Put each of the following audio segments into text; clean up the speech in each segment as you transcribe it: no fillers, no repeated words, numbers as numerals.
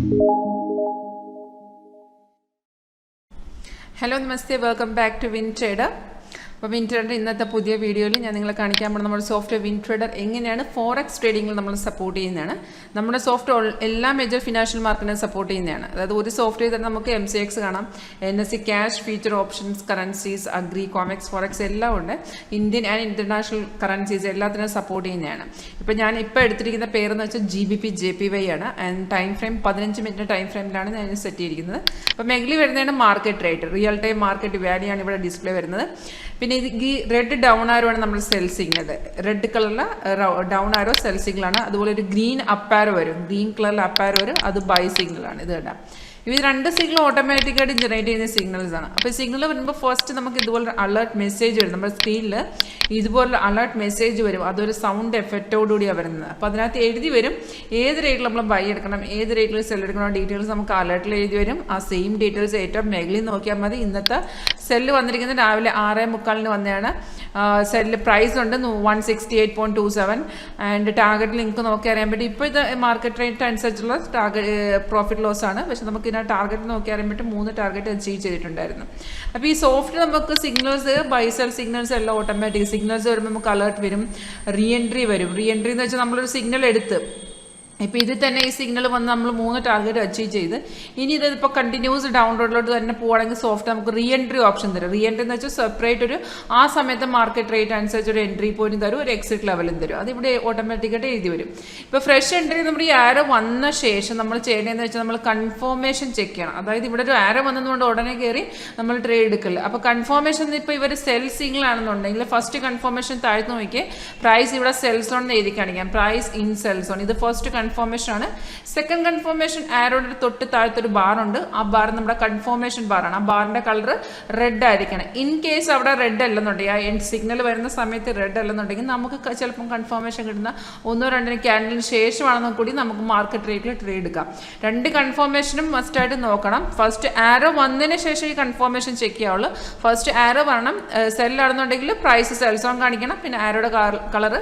Hello, Namaste. Welcome back to WinTrader. അപ്പോൾ WinTrader ഇന്നത്തെ പുതിയ വീഡിയോയിൽ ഞാൻ നിങ്ങളെ കാണിക്കാൻ പോകുന്ന നമ്മുടെ സോഫ്റ്റ്വെയർ WinTrader എങ്ങനെയാണ് ഫോറക്സ് ട്രേഡിങ്ങിൽ നമ്മൾ സപ്പോർട്ട് ചെയ്യുന്നതാണ്. നമ്മുടെ സോഫ്റ്റ്വെയർ എല്ലാ മേജർ ഫിനാൻഷ്യൽ മാർക്കറ്റിനെ സപ്പോർട്ട് ചെയ്യുന്നതാണ്. അതായത് ഒരു സോഫ്റ്റ്വെയർ തന്നെ നമുക്ക് MCX കാണാം, NSE cash future options currencies agri Comex forex എല്ലാം ഉണ്ട്. ഇന്ത്യൻ ആൻഡ് ഇന്റർനാഷണൽ കറൻസീസ് എല്ലാത്തിനും സപ്പോർട്ട് ചെയ്യുന്നതാണ്. ഇപ്പോൾ ഞാൻ ഇപ്പോൾ എടുത്തിരിക്കുന്ന പേരെന്ന് വെച്ചാൽ GBP JPY ആണ്. And time frame 15 minute time ഫ്രെയിമിലാണ് ഞാൻ സെറ്റ് ചെയ്തിരിക്കുന്നത്. അപ്പോൾ മെഗലി വരുന്നതാണ് market rate, real time market value ആണ് ഇവിടെ ഡിസ്പ്ലേ വരുന്നത്. പിന്നെ ഈ റെഡ് ഡൗൺ ആരോ ആണ് നമ്മൾ സെൽ സിഗ്നൽ, റെഡ് കളറിലെ ഡൗൺ ആരോ സെൽ സിഗ്നലാണ്. അതുപോലെ ഒരു ഗ്രീൻ അപ്പ് ആരോ വരും, ഗ്രീൻ കളറിൽ അപ്പ് ആരോ വരും, അത് ബൈ സിഗ്നലാണ്. ഇത് കേട്ടോ, ഇത് രണ്ട് സിഗ്നൽ ഓട്ടോമാറ്റിക്കായിട്ട് ജനറേറ്റ് ചെയ്യുന്ന സിഗ്നൽസ് ആണ്. അപ്പോൾ സിഗ്നൽ വരുമ്പോൾ ഫസ്റ്റ് നമുക്ക് ഇതുപോലെ അലേർട്ട് മെസ്സേജ് വരും, നമ്മുടെ സ്ക്രീനിൽ ഇതുപോലെ അലേർട്ട് മെസ്സേജ് വരും. അതൊരു സൗണ്ട് എഫക്റ്റോടുകൂടിയാണ് വരുന്നത്. അപ്പോൾ അതിനകത്ത് എഴുതി വരും ഏത് റേറ്റിൽ നമ്മൾ ബൈ എടുക്കണം, ഏത് റേറ്റിൽ സെൽ എടുക്കണം, ഡീറ്റെയിൽസ് നമുക്ക് അലേർട്ടിൽ എഴുതി വരും. ആ സെയിം ഡീറ്റെയിൽസ് ഏറ്റവും മേഖലയിൽ നോക്കിയാൽ മതി. ഇന്നത്തെ സെല്ല് വന്നിരിക്കുന്നത് രാവിലെ 6:45 വന്നെയാണ്. സെല്ല് പ്രൈസ് ഉണ്ട് 168.27 ആൻഡ് ടാർഗറ്റ് ലിങ്ക് നോക്കി അറിയാൻ പറ്റും. ഇപ്പോൾ ഇത് മാർക്കറ്റ് റേറ്റ് അനുസരിച്ചുള്ള പ്രോഫിറ്റ് ലോസ് ആണ്. പക്ഷെ നമുക്ക് ഇതിനെ ടാർഗറ്റ് നോക്കി അറിയാൻ പറ്റും. 3 ടാർഗറ്റ് അച്ചീവ് ചെയ്തിട്ടുണ്ടായിരുന്നു. അപ്പോൾ ഈ സോഫ്റ്റ് നമുക്ക് സിഗ്നൽസ് ബൈ സെൽ സിഗ്നൽസ് എല്ലാം ഓട്ടോമാറ്റിക് സിഗ്നൽസ് വരുമ്പോൾ നമുക്ക് അലേർട്ട് വരും, റീ എൻട്രി വരും. റീ എൻട്രി എന്ന് വെച്ചാൽ നമ്മളൊരു സിഗ്നൽ എടുത്ത് ഇപ്പോൾ ഇതിൽ തന്നെ ഈ സിഗ്നൽ വന്ന് നമ്മൾ 3 ടാർഗറ്റ് അച്ചീവ് ചെയ്ത് ഇനി ഇതിപ്പോൾ കണ്ടിന്യൂസ് ഡൗൺലോഡിലോട്ട് തന്നെ പോവുകയാണെങ്കിൽ സോഫ്റ്റ് നമുക്ക് റീ എൻട്രി ഓപ്ഷൻ തരും. റീ എൻട്രി എന്ന് വെച്ചാൽ സെപ്പറേറ്റ് ഒരു ആ സമയത്ത് മാർക്കറ്റ് റേറ്റ് അനുസരിച്ച് ഒരു എൻട്രി പോയിന്റ് തരും, ഒരു എക്സിറ്റ് ലെവലും തരും. അതിവിടെ ഓട്ടോമാറ്റിക്കായിട്ട് എഴുതി വരും. ഇപ്പോൾ ഫ്രഷ് എൻട്രി നമ്മുടെ ഈ ആരോ വന്ന ശേഷം നമ്മൾ ചെയ്യേണ്ടതെന്ന് വെച്ചാൽ നമ്മൾ കൺഫർമേഷൻ ചെക്ക് ചെയ്യണം. അതായത് ഇവിടെ ഒരു ആരോ വന്നതുകൊണ്ട് ഉടനെ കയറി നമ്മൾ ട്രേഡ് എടുക്കില്ല. അപ്പോൾ കൺഫർമേഷൻ ഇപ്പോൾ ഇവർ സെൽ സിഗ്നൽ ആണെന്നുണ്ടെങ്കിൽ ഫസ്റ്റ് കൺഫർമേഷൻ താഴ്ത്തു നോക്കിയേ, പ്രൈസ് ഇവിടെ സെൽ സോൺ എന്ന് എഴുതി കാണിക്കാം, പ്രൈസ് ഇൻ സെൽ സോൺ. ഇത് ഫസ്റ്റ് കൺഫർമേഷൻ ആണ്. സെക്കൻഡ് കൺഫർമേഷൻ ആരോടെ തൊട്ട് താഴത്തൊരു ബാർ ഉണ്ട്, ആ ബാർ നമ്മുടെ കൺഫർമേഷൻ ബാറാണ്. ആ ബാറിന്റെ കളർ റെഡ് ആയിരിക്കണം. ഇൻ കേസ് അവിടെ റെഡ് അല്ലെന്നുണ്ടെങ്കിൽ ആ സിഗ്നൽ വരുന്ന സമയത്ത് റെഡ് അല്ലെന്നുണ്ടെങ്കിൽ നമുക്ക് ചിലപ്പം കൺഫർമേഷൻ കിട്ടുന്ന 1-2 ക്യാൻഡലിന് ശേഷമാണെന്ന് കൂടി നമുക്ക് മാർക്കറ്റ് റേറ്റിൽ ട്രേഡ് എടുക്കാം. 2 കൺഫർമേഷനും മസ്റ്റായിട്ട് നോക്കണം. ഫസ്റ്റ് ആരോ വന്നതിന് ശേഷം ഈ കൺഫർമേഷൻ ചെക്ക് ചെയ്യാവുള്ളൂ. ഫസ്റ്റ് ആരോ വരണം, സെല്ലാണെന്നുണ്ടെങ്കിൽ പ്രൈസ് സെൽ സോൺ കാണിക്കണം, പിന്നെ ആരോയുടെ കളർ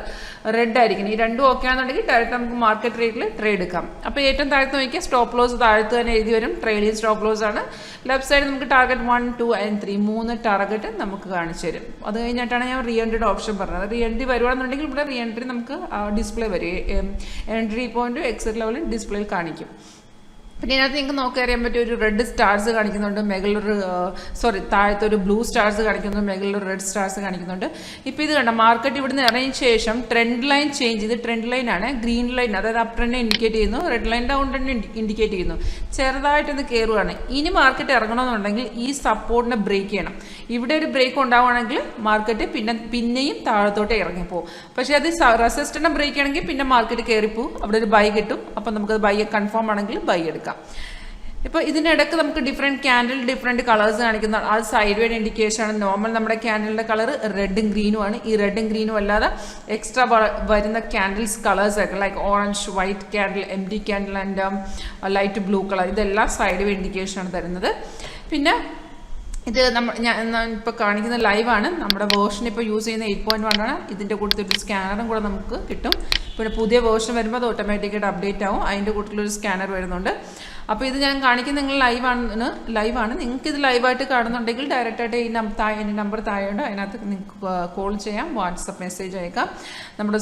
റെഡ് ആയിരിക്കണം. ഈ രണ്ടും ഓക്കെ ആണെന്നുണ്ടെങ്കിൽ ഡയറക്റ്റ് നമുക്ക് മാർക്കറ്റ് റേറ്റിൽ ട്രേഡ് എടുക്കാം. അപ്പോൾ ഏറ്റവും താഴത്ത് നോക്കിയാൽ സ്റ്റോപ്പ് ലോസ് താഴത്ത് തന്നെ എഴുതി വരും, ട്രെയിലിംഗ് സ്റ്റോപ്പ് ലോസ് ആണ്. ലെഫ്റ്റ് സൈഡ് നമുക്ക് ടാർഗറ്റ് 1, 2 and 3 3 ടാർഗറ്റ് നമുക്ക് കാണിച്ചു തരും. അത് കഴിഞ്ഞിട്ടാണ് ഞാൻ റീ എൻട്രിയുടെ ഓപ്ഷൻ പറഞ്ഞത്. റീ എൻട്രി വരുവാണെന്നുണ്ടെങ്കിൽ ഇവിടെ റീ എൻട്രി നമുക്ക് ഡിസ്പ്ലേ വരും, എൻട്രി പോയിന്റ് എക്സിറ്റ് ലെവലിൽ ഡിസ്പ്ലേയിൽ കാണിക്കും. പിന്നെ ഇതിനകത്ത് നിങ്ങൾക്ക് നോക്കി അറിയാൻ പറ്റും, ഒരു റെഡ് സ്റ്റാർസ് കാണിക്കുന്നുണ്ട്, മേഖലൊരു താഴത്തൊരു ബ്ലൂ സ്റ്റാർസ് കാണിക്കുന്നുണ്ട്, മേഖലൊരു റെഡ് സ്റ്റാർസ് കാണിക്കുന്നുണ്ട്. ഇപ്പോൾ ഇത് കണ്ട മാർക്കറ്റ് ഇവിടുന്ന് ഇറങ്ങിയ ശേഷം ട്രെൻഡ് ലൈൻ ചേഞ്ച് ചെയ്ത്, ട്രെൻഡ് ലൈൻ ആണ്, ഗ്രീൻ ലൈൻ അതായത് അപ്പ് ട്രെൻഡ് ഇൻഡിക്കേറ്റ് ചെയ്യുന്നു, red line down trend indicate ചെയ്യുന്നു. ചെറുതായിട്ടൊന്ന് കയറുകയാണ്. ഇനി മാർക്കറ്റ് ഇറങ്ങണമെന്നുണ്ടെങ്കിൽ ഈ സപ്പോർട്ടിനെ ബ്രേക്ക് ചെയ്യണം. ഇവിടെ ഒരു ബ്രേക്ക് ഉണ്ടാവുകയാണെങ്കിൽ മാർക്കറ്റ് പിന്നെയും താഴത്തോട്ട് ഇറങ്ങിപ്പോകും. പക്ഷേ അത് റെസിസ്റ്റൻറ്റ് ബ്രേക്ക് ചെയ്യണമെങ്കിൽ പിന്നെ മാർക്കറ്റ് കയറിപ്പോവും, അവിടെ ഒരു ബൈ കിട്ടും. അപ്പം നമുക്ക് ബൈ കൺഫേം ആണെങ്കിൽ ബൈ എടുക്കാം. ഇപ്പോൾ ഇതിനിടയ്ക്ക് നമുക്ക് ഡിഫറെൻറ്റ് ക്യാൻഡിൽ ഡിഫറെൻറ്റ് കളേഴ്സ് കാണിക്കുന്ന അത് സൈഡ് വേഡ് ഇൻഡിക്കേഷൻ ആണ്. നോർമൽ നമ്മുടെ ക്യാൻഡിലിൻ്റെ കളർ റെഡും ഗ്രീനും ആണ്. ഈ റെഡും ഗ്രീനും അല്ലാതെ എക്സ്ട്രാ വരുന്ന ക്യാൻഡിൽസ് കളേഴ്സ് ഒക്കെ like orange, white candle, MD candle and light blue colour, ഇതെല്ലാം സൈഡ് വേഡ് ഇൻഡിക്കേഷൻ ആണ് തരുന്നത്. പിന്നെ ഇത് ഞാൻ ഇപ്പോൾ കാണിക്കുന്ന ലൈവാണ്. നമ്മുടെ വേർഷൻ ഇപ്പോൾ യൂസ് ചെയ്യുന്ന 8.1 ആണ്. ഇതിൻ്റെ കൂട്ടത്തിലൊരു സ്കാനറും കൂടെ നമുക്ക് കിട്ടും. പിന്നെ പുതിയ വേർഷൻ വരുമ്പോൾ അത് ഓട്ടോമാറ്റിക്കായിട്ട് അപ്ഡേറ്റ് ആവും. അതിൻ്റെ കൂട്ടത്തിലൊരു സ്കാനർ വരുന്നുണ്ട്. അപ്പോൾ ഇത് ഞാൻ കാണിക്കുന്ന നിങ്ങൾ ലൈവാണ്. നിങ്ങൾക്ക് ഇത് ലൈവായിട്ട് കാണുന്നുണ്ടെങ്കിൽ ഡയറക്റ്റായിട്ട് ഈ എൻ്റെ നമ്പർ താഴെയുണ്ട്, അതിനകത്ത് നിങ്ങൾക്ക് കോൾ ചെയ്യാം, വാട്സപ്പ് മെസ്സേജ് അയക്കാം. നമ്മുടെ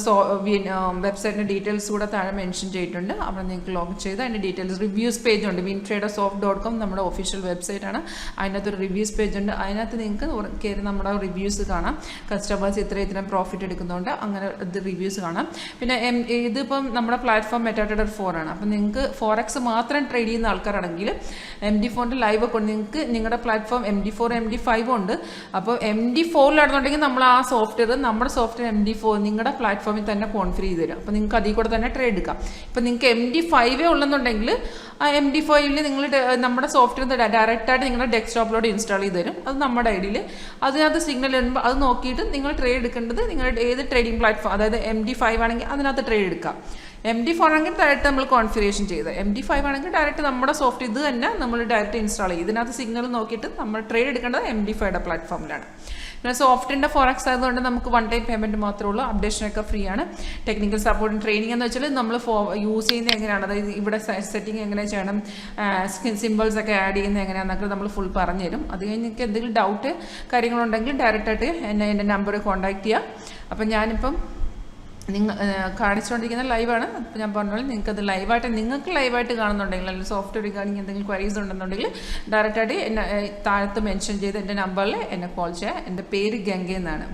വെബ്സൈറ്റിൻ്റെ ഡീറ്റെയിൽസ് കൂടെ താഴെ മെൻഷൻ ചെയ്തിട്ടുണ്ട്. അവിടെ നിങ്ങൾക്ക് ലോഗ് ചെയ്ത് അതിൻ്റെ ഡീറ്റെയിൽസ് റിവ്യൂസ് പേജ് ഉണ്ട്. wintradersoft.com നമ്മുടെ ഒഫീഷ്യൽ വെബ്സൈറ്റാണ്. അതിനകത്തൊരു റിവ്യൂസ് പേജ് ഉണ്ട്. അതിനകത്ത് നിങ്ങൾക്ക് കയറി നമ്മുടെ റിവ്യൂസ് കാണാം. കസ്റ്റമേഴ്സ് ഇത്രയും പ്രോഫിറ്റ് എടുക്കുന്നുണ്ട്, അങ്ങനെ ഇത് റിവ്യൂസ് കാണാം. പിന്നെ ഇതിപ്പം നമ്മുടെ പ്ലാറ്റ്ഫോം WinTrader 4 ആണ്. അപ്പം നിങ്ങൾക്ക് ഫോറക്സ് മാത്രം ട്രേഡ് ചെയ്യുന്ന ആൾക്കാരാണെങ്കിൽ MD4 ലൈവ് ഒക്കെ ഉണ്ട്. നിങ്ങൾക്ക് നിങ്ങളുടെ പ്ലാറ്റ്ഫോം MD4 MD5 ഉണ്ട്. അപ്പോൾ MD4 നമ്മൾ ആ സോഫ്റ്റ്വെയർ നമ്മുടെ സോഫ്റ്റ്വെയർ MD4 നിങ്ങളുടെ പ്ലാറ്റ്ഫോമിൽ തന്നെ കോൺഫിഗർ ചെയ്ത് തരും. അപ്പോൾ നിങ്ങൾക്ക് അതിൽ കൂടെ തന്നെ ട്രേഡ് എടുക്കാം. ഇപ്പോൾ നിങ്ങൾക്ക് MD5 ഉള്ളെന്നുണ്ടെങ്കിൽ ആ MD5 നിങ്ങൾ നമ്മുടെ സോഫ്റ്റ്വെയർ ഡയറക്റ്റായിട്ട് നിങ്ങളുടെ ഡെസ്ക്ടോപ്പിലോട്ട് ഇൻസ്റ്റാൾ ചെയ്ത് തരും. അത് നമ്മുടെ ഐഡിയിൽ അതിനകത്ത് സിഗ്നൽ വരുമ്പോൾ അത് നോക്കിയിട്ട് നിങ്ങൾ ട്രേഡ് എടുക്കേണ്ടത് നിങ്ങളുടെ ഏത് ട്രേഡിംഗ് പ്ലാറ്റ്ഫോം, അതായത് MD5 ആണെങ്കിൽ അതിനകത്ത് ട്രേഡ് എടുക്കാം. MD4 ആണെങ്കിൽ ഡയറക്റ്റ് നമ്മൾ കോൺഫിഗറേഷൻ ചെയ്ത്, MD5 ആണെങ്കിൽ ഡയറക്റ്റ് നമ്മുടെ സോഫ്റ്റ് ഇത് തന്നെ നമ്മൾ ഡയറക്റ്റ് ഇൻസ്റ്റാൾ ചെയ്യും. ഇതിനകത്ത് സിഗ്നൽ നോക്കിയിട്ട് നമ്മൾ ട്രേഡ് എടുക്കേണ്ടത് MD5 പ്ലാറ്റ്ഫോമിലാണ്. പിന്നെ സോഫ്റ്റിൻ്റെ ഫോറക്സ് ആയതുകൊണ്ട് നമുക്ക് വൺ ടൈം പേയ്മെൻറ്റ് മാത്രമേ ഉള്ളൂ. അപ്ഡേഷനൊക്കെ ഫ്രീ ആണ്. ടെക്നിക്കൽ സപ്പോർട്ടും ട്രെയിനിങ് എന്ന് വെച്ചാൽ നമ്മൾ യൂസ് ചെയ്യുന്നത് എങ്ങനെയാണ്, അതായത് ഇവിടെ സെറ്റിംഗ് എങ്ങനെ ചെയ്യണം, സിമ്പിൾസ് ഒക്കെ ആഡ് ചെയ്യുന്നത് എങ്ങനെയാണെന്നൊക്കെ നമ്മൾ ഫുൾ പറഞ്ഞുതരും. അത് കഴിഞ്ഞ് നിങ്ങൾക്ക് എന്തെങ്കിലും ഡൗട്ട് കാര്യങ്ങളുണ്ടെങ്കിൽ ഡയറക്റ്റായിട്ട് എൻ്റെ നമ്പർ കോൺടാക്ട് ചെയ്യുക. അപ്പം ഞാനിപ്പം കാണിച്ചുകൊണ്ടിരിക്കുന്ന ലൈവാണ്. അപ്പോൾ ഞാൻ പറഞ്ഞാൽ നിങ്ങൾക്ക് ലൈവായിട്ട് കാണുന്നുണ്ടെങ്കിൽ, അല്ലെങ്കിൽ സോഫ്റ്റ്വെയർ റിഗാർഡിങ് എന്തെങ്കിലും ക്വയറീസ് ഉണ്ടെന്നുണ്ടെങ്കിൽ ഡയറക്റ്റായിട്ട് എന്നെ താഴത്ത് മെൻഷൻ ചെയ്ത് എൻ്റെ നമ്പറിൽ എന്നെ കോൾ ചെയ്യുക. എൻ്റെ പേര് ഗംഗ എന്നാണ്.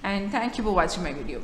And thank you for watching my video.